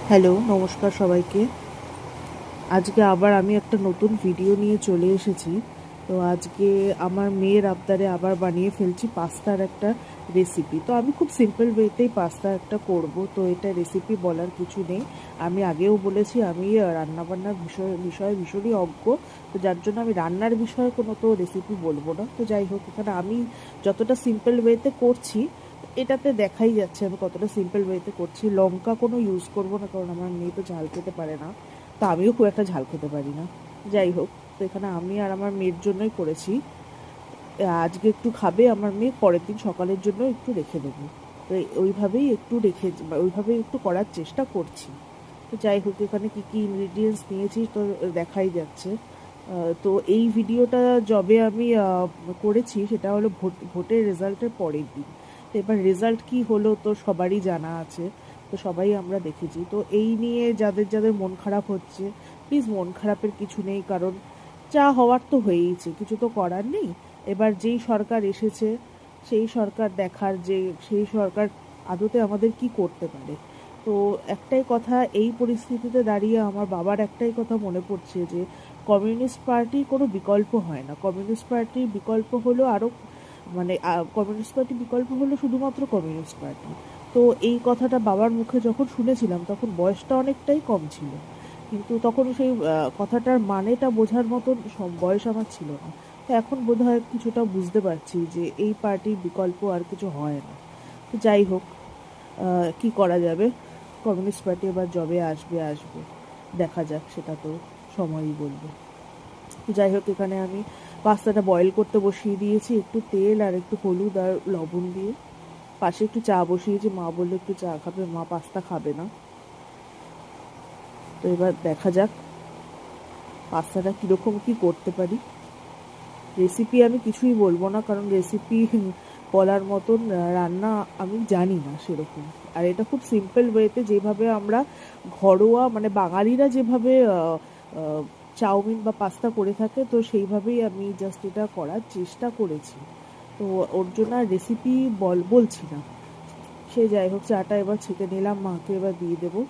Hello, নমস্কার সবাইকে। আজকে আবার আমি একটা নতুন ভিডিও নিয়ে চলে এসেছি। তো আজকে আমার মেয়ের আবদারে আবার বানিয়ে ফেলছি পাস্তার একটা রেসিপি। তো আমি খুব সিম্পল ওয়েতেই পাস্তা একটা করব। তো এটা রেসিপি বলার কিছু নেই। আমি আগেও বলেছি আমি রান্নাবান্নার বিষয়ে ভীষণই অজ্ঞ। তো যার জন্য আমি রান্নার বিষয়ে কোনো তো রেসিপি বলবো না। তো যাই হোক, এখানে আমি যতটা সিম্পল ওয়েতে করছি এটাতে দেখাই যাচ্ছে আমি কতটা সিম্পল ওয়েতে করছি। লঙ্কা কোনো ইউজ করব না, কারণ আমার মেয়ে তো ঝাল খেতে পারে না। তো আমিও খুব একটা ঝাল খেতে পারি না। যাই হোক, তো এখানে আমি আর আমার মেয়ের জন্যই করেছি। আজকে একটু খাবে আমার মেয়ে, পরের দিন সকালের জন্য একটু রেখে দেবো। তো ওইভাবেই একটু ওইভাবেই একটু করার চেষ্টা করছি। তো যাই হোক, এখানে কী কী ইনগ্রিডিয়েন্টস নিয়েছি তো দেখাই যাচ্ছে। তো এই ভিডিওটা যবে আমি করেছি সেটা হলো ভোটের রেজাল্টের পরের দিন। তো এবার রেজাল্ট কী হলো তো সবারই জানা আছে, তো সবাই আমরা দেখেছি। তো এই নিয়ে যাদের যাদের মন খারাপ হচ্ছে, প্লিজ মন খারাপের কিছু নেই, কারণ যা হওয়ার তো হয়েইছে, কিছু তো করার নেই। এবার যেই সরকার এসেছে সেই সরকার দেখার যে সেই সরকার আদতে আমাদের কি করতে পারে। তো একটাই কথা, এই পরিস্থিতিতে দাঁড়িয়ে আমার বাবার একটাই কথা মনে পড়ছে যে কমিউনিস্ট পার্টির কোনো বিকল্প হয় না। কমিউনিস্ট পার্টির বিকল্প হলো আরও, মানে কমিউনিস্ট পার্টির বিকল্প হলো শুধুমাত্র কমিউনিস্ট পার্টি। তো এই কথাটা বাবার মুখে যখন শুনেছিলাম তখন বয়সটা অনেকটাই কম ছিল, কিন্তু তখন সেই কথাটার মানেটা বোঝার মতন বয়স আমার ছিল না। তো এখন বোধহয় কিছুটা বুঝতে পারছি যে এই পার্টির বিকল্প আর কিছু হয় না। তো যাই হোক, কি করা যাবে, কমিউনিস্ট পার্টি এবার যবে আসবে আসবে, দেখা যাক, সেটা তো সময়ই বলবে। তো যাই হোক, এখানে আমি পাস্তাটা বয়েল করতে বসিয়ে দিয়েছি একটু তেল আর একটু হলুদ আর লবণ দিয়ে। পাশে একটু চা বসিয়েছি, মা বললো একটু চা খাবে, মা পাস্তা খাবে না। তো এবার দেখা যাক পাস্তাটা কীরকম কী করতে পারি। রেসিপি আমি কিছুই বলবো না, কারণ রেসিপি বলার মতন রান্না আমি জানি না সেরকম। আর এটা খুব সিম্পল ওয়েতে, যেভাবে আমরা ঘরোয়া মানে বাঙালিরা যেভাবে চাউমিন বা পাস্তা করে থাকে, তো সেইভাবেই আমি জাস্ট এটা করার চেষ্টা করেছি। তো ওর জন্য আর রেসিপি বলছি না। সে যাই হোক, চাটা এবার ছেঁকে নিলাম, মাকে এবার দিয়ে দেবো।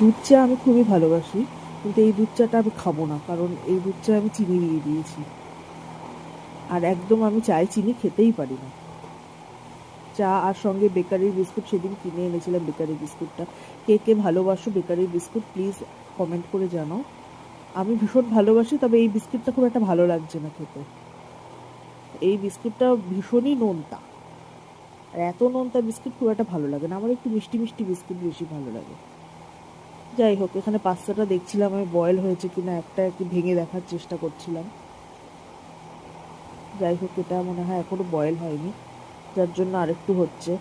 দুধ চা আমি খুবই ভালোবাসি, কিন্তু এই দুধ চাটা আমি খাবো না, কারণ এই দুধ চা আমি চিনি দিয়ে দিয়েছি। আর একদম আমি চায়ে চিনি খেতেই পারি না। চা আর সঙ্গে বেকারির বিস্কুট সেদিন কিনে এনেছিলাম, বেকারি বিস্কুটটা। কে কে ভালোবাসো বেকারির বিস্কুট প্লিজ কমেন্ট করে জানাও। আমি ভীষণ ভালোবাসি, তবে এই বিস্কুটটা খুব একটা ভালো লাগছে না খেতে। এই বিস্কুটটা ভীষণই নোনতা, আর এত নোনতা বিস্কুট খুব একটা ভালো লাগে না। আমার একটু মিষ্টি মিষ্টি বিস্কুট বেশি ভালো লাগে। যাই হোক, এখানে পাস্তাটা দেখছিলাম আমি বয়েল হয়েছে কিনা, একটা একটু ভেঙে দেখার চেষ্টা করছিলাম। যাই হোক, এটা মনে হয় এখনো বয়েল হয়নি, যার জন্য আরেকটু হচ্ছে।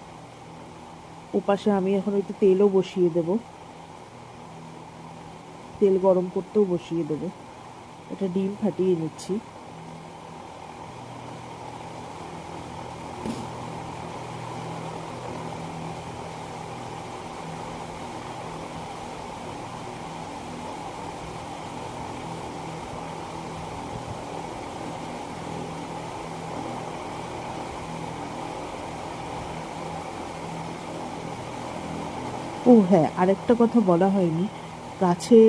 ওপাশে আমি এখন একটু তেলও বসিয়ে দেব, তেল গরম করতেও বসিয়ে দেবো। এটা ডিম ফাটিয়ে নিচ্ছি। ও হ্যাঁ, আরেকটা কথা বলা হয়নি, গাছে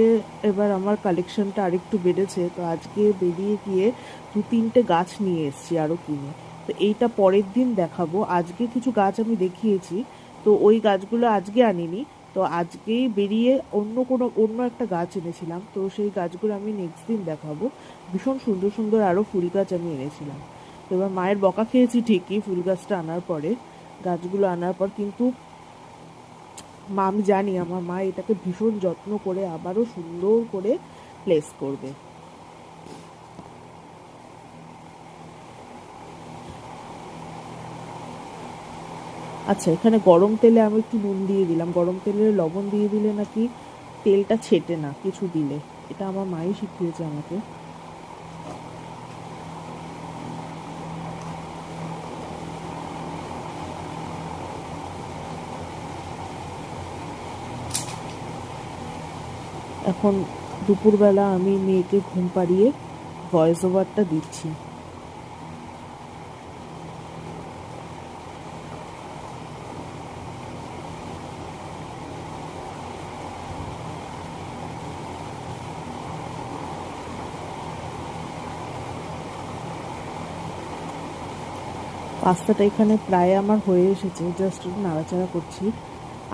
এবার আমার কালেকশনটা আরেকটু বেড়েছে। তো আজকে বেরিয়ে গিয়ে 2-3টে গাছ নিয়ে এসেছি আরও কিনে। তো এইটা পরের দিন দেখাবো। আজকে কিছু গাছ আমি দেখিয়েছি, তো ওই গাছগুলো আজকে আনিনি। তো আজকেই বেরিয়ে অন্য একটা গাছ এনেছিলাম, তো সেই গাছগুলো আমি নেক্সট দিন দেখাবো। ভীষণ সুন্দর সুন্দর আরও ফুল গাছ আমি এনেছিলাম। তো এবার মায়ের বকা খেয়েছি ঠিকই ফুল গাছটা আনার পরে, গাছগুলো আনার পর, কিন্তু আমি জানি আমার মা এটাকে ভীষণ যত্ন করে আবারও সুন্দর করে প্লেস করবে। আচ্ছা, এখানে গরম তেলে আমি একটু নুন দিয়ে দিলাম। গরম তেলে লবণ দিয়ে দিলে নাকি তেলটা ছেটে না কিছু দিলে, এটা আমার মাই শিখিয়েছে আমাকে। এখন দুপুরবেলা আমি মেয়েকে ঘুম পাড়িয়ে ভয়েস ওভারটা দিচ্ছি। পাস্তাটা এখানে প্রায় আমার হয়ে এসেছে, জাস্ট একটু নাড়াচাড়া করছি।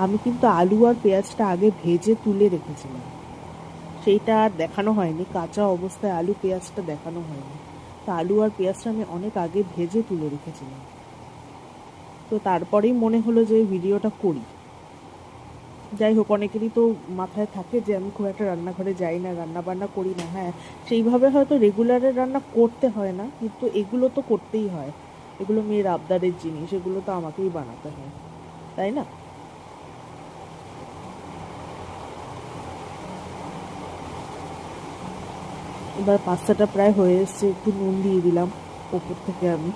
আমি কিন্তু আলু আর পেঁয়াজটা আগে ভেজে তুলে রেখেছিলাম, সেইটা আর দেখানো হয়নি, কাঁচা অবস্থায় আলু পেঁয়াজটা দেখানো হয়নি। তো আলু আর পেঁয়াজটা আমি অনেক আগে ভেজে তুলে রেখেছিলাম। তো তারপরেই মনে হলো যে ভিডিওটা করি। যাই হোক, অনেকেরই তো মাথায় থাকে যে আমি খুব একটা রান্নাঘরে যাই না, রান্না বান্না করি না। হ্যাঁ, সেইভাবে হয়তো রেগুলারের রান্না করতে হয় না, কিন্তু এগুলো তো করতেই হয়। এগুলো মেয়ের আবদারের জিনিস, এগুলো তো আমাকেই বানাতে হয়, তাই না? এবার পাস্তাটা প্রায় হয়ে এসছে, একটু নুন দিয়ে দিলাম ওপর থেকে আমি।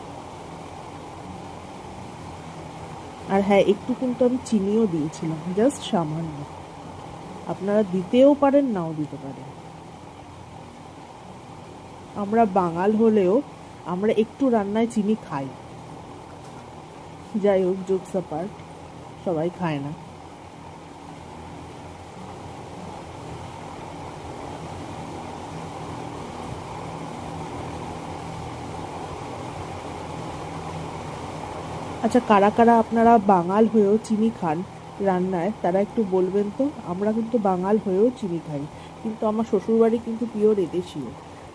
আর হ্যাঁ, একটু কিন্তু আমি চিনিও দিয়েছিলাম, জাস্ট সামান্য। আপনারা দিতেও পারেন, নাও দিতে পারেন। আমরা বাঙাল হলেও আমরা একটু রান্নায় চিনি খাই। যাই হোক, জোকস অ্যাপার্ট, সবাই খায় না। আচ্ছা, কারা কারা আপনারা বাঙাল হয়েও চিনি খান রান্নায়, তারা একটু বলবেন তো। আমরা কিন্তু বাঙাল হয়েও চিনি খাই, কিন্তু আমার শ্বশুরবাড়ি কিন্তু পিওর এদেশীয়,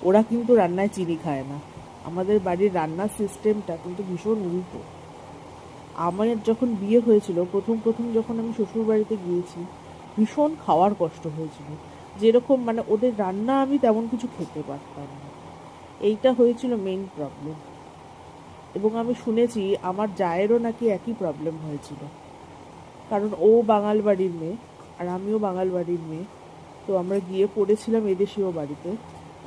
ওরা কিন্তু রান্নায় চিনি খায় না। আমাদের বাড়ির রান্নার সিস্টেমটা কিন্তু ভীষণ উল্টো। আমার যখন বিয়ে হয়েছিল, প্রথম প্রথম যখন আমি শ্বশুরবাড়িতে গিয়েছি, ভীষণ খাওয়ার কষ্ট হয়েছিল। যেরকম মানে ওদের রান্না আমি তেমন কিছু খেতে পারতাম না, এইটা হয়েছিল মেইন প্রবলেম। এবং আমি শুনেছি আমার জায়েরও নাকি একই প্রবলেম হয়েছিল, কারণ ও বাঙাল বাড়ির মেয়ে আর আমিও বাঙাল বাড়ির মেয়ে। তো আমরা গিয়ে পড়েছিলাম এদেশীয় বাড়িতে।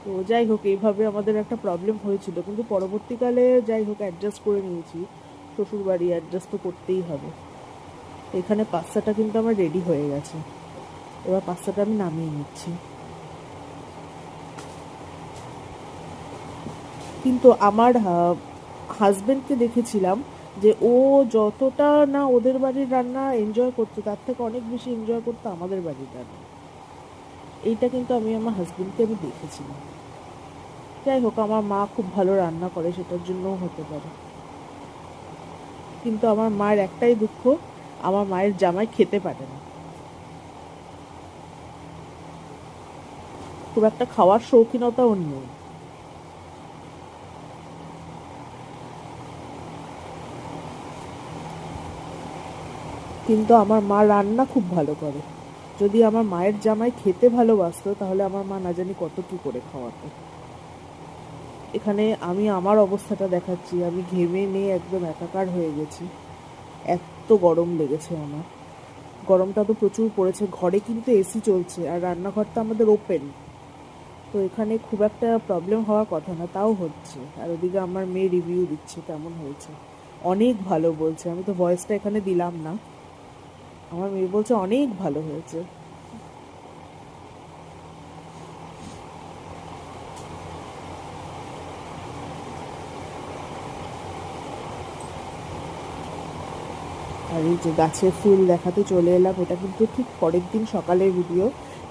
তো যাই হোক, এইভাবে আমাদের একটা প্রবলেম হয়েছিল, কিন্তু পরবর্তীকালে যাই হোক অ্যাডজাস্ট করে নিয়েছি। শ্বশুর বাড়ি, অ্যাডজাস্ট তো করতেই হবে। এখানে পাস্তাটা কিন্তু আমার রেডি হয়ে গেছে, এবার পাস্তাটা আমি নামিয়ে নিচ্ছি। কিন্তু আমার হাজবেন্ডকে দেখেছিলাম যে ও যতটা না ওদের বাড়ির রান্না এনজয় করতো, তার থেকে অনেক বেশি এনজয় করতো আমাদের বাড়ির রান্না। এইটা কিন্তু আমি আমার হাজবেন্ডকে আমি দেখেছিলাম। যাই হোক, আমার মা খুব ভালো রান্না করে, সেটার জন্যও হতে পারে। কিন্তু আমার মায়ের একটাই দুঃখ, আমার মায়ের জামাই খেতে পারে না, খুব একটা খাওয়ার শৌখিনতা ওর নেই। কিন্তু আমার মা রান্না খুব ভালো করে। যদি আমার মায়ের জামাই খেতে ভালোবাসতো, তাহলে আমার মা না জানি কত কি করে খাওয়াতো। এখানে আমি আমার অবস্থাটা দেখাচ্ছি, আমি ঘেমে নিয়ে একদম একাকার হয়ে গেছি, এত গরম লেগেছে আমার। গরমটা তো প্রচুর পড়েছে, ঘরে কিন্তু এসি চলছে আর রান্নাঘরটা আমাদের ওপেন। তো এখানে খুব একটা প্রবলেম হওয়ার কথা না, তাও হচ্ছে। আর ওদিকে আমার মেয়ে রিভিউ দিচ্ছে কেমন হয়েছে, অনেক ভালো বলছে। আমি তো ভয়েসটা এখানে দিলাম না, আমার মেয়ে বলছে অনেক ভালো হয়েছে। আর এই যে গাছের ফুল দেখাতে চলে এলাম, এটা কিন্তু ঠিক পরের দিন সকালের ভিডিও।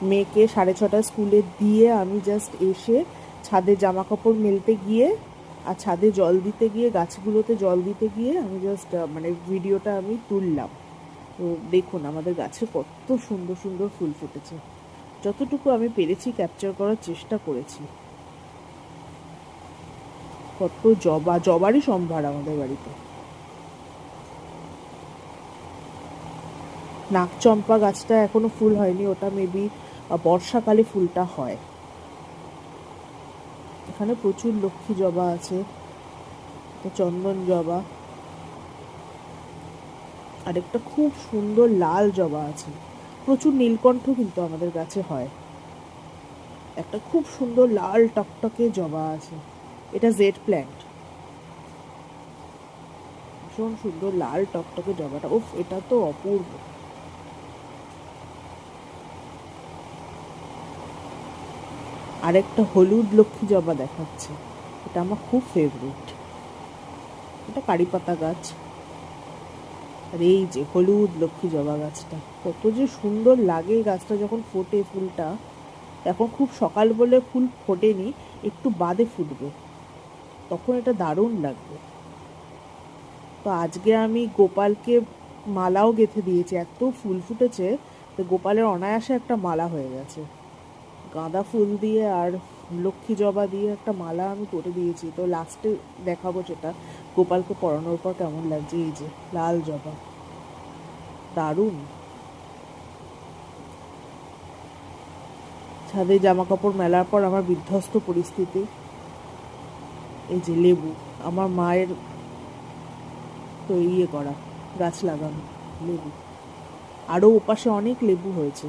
মেয়েকে 6:30 স্কুলে দিয়ে আমি জাস্ট এসে ছাদে জামা কাপড় মেলতে গিয়ে আর ছাদে জল দিতে গিয়ে, গাছগুলোতে জল দিতে গিয়ে আমি জাস্ট মানে ভিডিওটা আমি তুললাম। তো দেখুন আমাদের গাছে কত সুন্দর সুন্দর ফুল ফুটেছে, যতটুকু আমি পেরেছি ক্যাপচার করার চেষ্টা করেছি। কত জবারই সম্ভার আমাদের বাড়িতে। নাকচম্পা গাছটা এখনো ফুল হয়নি, ওটা মেবি বর্ষাকালে ফুলটা হয়। এখানে প্রচুর লক্ষ্মী জবা আছে, চন্দন জবা, আর একটা খুব সুন্দর লাল জবা আছে। প্রচুর নীলকণ্ঠ কিন্তু আমাদের গাছে হয়। একটা খুব সুন্দর লাল টকটকে জবা আছে, এটা জেড প্ল্যান্ট। ভীষণ সুন্দর লাল টকটকে জবাটা, উফ, এটা তো অপূর্ব। আর একটা হলুদ লক্ষ্মী জবা দেখাচ্ছে, এটা আমার খুব ফেভারিট। এটা কারি পাতা গাছ। আর এই যে হলুদ লক্ষ্মী জবা গাছটা, কত যে সুন্দর লাগে গাছটা যখন ফোটে ফুলটা। এখন খুব সকাল বলে ফুল ফোটেনি, একটু বাদে ফুটবে, তখন এটা দারুণ লাগবে। তো আজকে আমি গোপালকে মালাও গেঁথে দিয়েছি, এত ফুল ফুটেছে তো গোপালের অনায়াসে একটা মালা হয়ে গেছে। গাঁদা ফুল দিয়ে আর লক্ষ্মী জবা দিয়ে একটা মালা আমি করে দিয়েছি। তো লাস্টে দেখাবো সেটা গোপালকে পরানোর পর কেমন লাগছে। এই যে লাল জবা, দারুণ। ছাদে জামা কাপড় মেলার পর আমার বিধ্বস্ত পরিস্থিতি। এই যে লেবু, আমার মায়ের তো করা গাছ লাগানো লেবু, আরও ওপাশে অনেক লেবু হয়েছে।